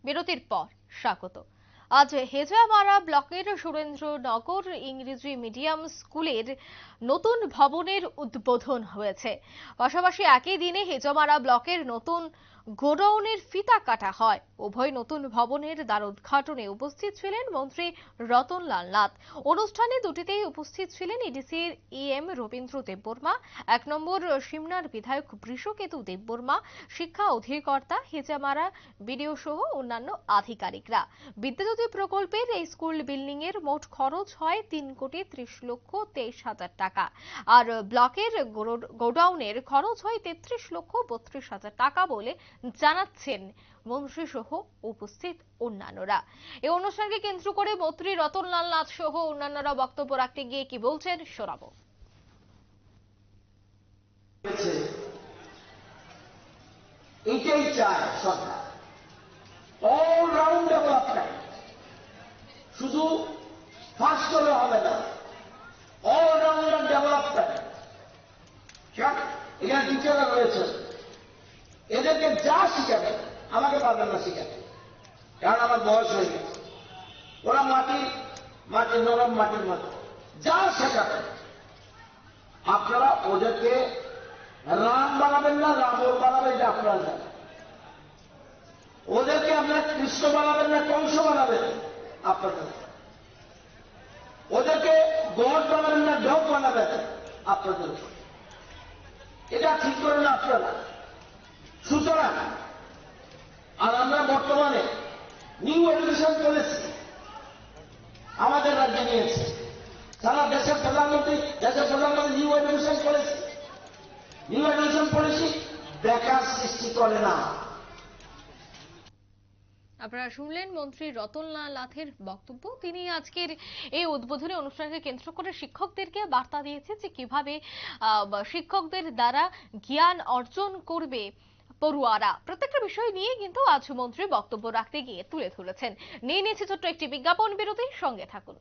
বিরতির পর স্বাগত। আজ হেজামারা ব্লকের সুরেন্দ্রনগর ইংরেজি মিডিয়াম স্কুলের নতুন ভবনের উদ্বোধন হয়েছে। পাশাপাশি একই দিনে হেজামারা ব্লকের নতুন গোডাউনের ফিতা কাটা হয়। উভয় নতুন ভবনের দ্বারোদ্ঘাটনে উপস্থিত ছিলেন মন্ত্রী রতনলাল নাথ। অনুষ্ঠানে দুটিতেই উপস্থিত ছিলেন এডিসির ইএম রবীন্দ্র দেববর্মা, 1 নম্বর সিমনার বিধায়ক বৃষকেতু দেববর্মা, শিক্ষা অধিকর্তা হেজামারা বিডিও সহ অন্যান্য আধিকারিকরা। বিদ্যাজ্যোতি প্রকল্পের এই স্কুল বিল্ডিং এর মোট খরচ হয় 3,30,23,000 টাকা, আর ব্লকের গোডাউনের খরচ হয় 33,32,000 টাকা বলে জানাচ্ছেন মন্ত্রী সহ উপস্থিত অন্যান্যরা। এই অনুষ্ঠানকে কেন্দ্র করে মন্ত্রী রতনলাল নাথ সহ অন্যান্যরা বক্তব্য রাখতে গিয়ে কি বলছেন শোনাবো। এটাই চায় সরকার, অলরাউন্ড ডেভেলপমেন্ট। শুধু ফার্স্ট হলে হবে না, অলরাউন্ডার ডেভেলপমেন্ট। এখানে টিচাররা রয়েছে, এদেরকে যা শিখাবে আমাকে পারবেন না শিখাতে, কারণ আমার বয়স হয়ে গেছে। ওরা মাটির নরম মাটির মতো যা শেখাবে আপনারা ওদেরকে রাম বানাবেন না, রাবণ বানাবেন, এটা আপনারা জানেন। ওদেরকে আপনারা কৃষ্ণ বানাবেন না, কংস বানাবেন আপনারা। ওদেরকে গড বানাবেন না, ঢোক বানাবেন আপনাদের। এটা ঠিক করেন আপনারা। সুতরাং আর আমরা বর্তমানে নিউ এডুকেশন পলিসি আমাদের রাজ্যে নিয়েছে। সারা দেশের প্রধানমন্ত্রী new education policy. New education policy বেকার সৃষ্টি করে না। আপনারা শুনলেন মন্ত্রী রতনলাল নাথের বক্তব্য। তিনি আজকের এই উদ্বোধনী অনুষ্ঠানকে কেন্দ্র করে শিক্ষকদেরকে বার্তা দিয়েছেন যে কিভাবে শিক্ষকদের দ্বারা জ্ঞান অর্জন করবে পড়ুয়ারা। প্রত্যেকটা বিষয় নিয়ে কিন্তু আজ মন্ত্রী বক্তব্য রাখতে গিয়ে তুলে ধরেছেন। নিয়ে নিয়েছে ছোট্ট একটি বিজ্ঞাপন বিরতি, সঙ্গে থাকুন।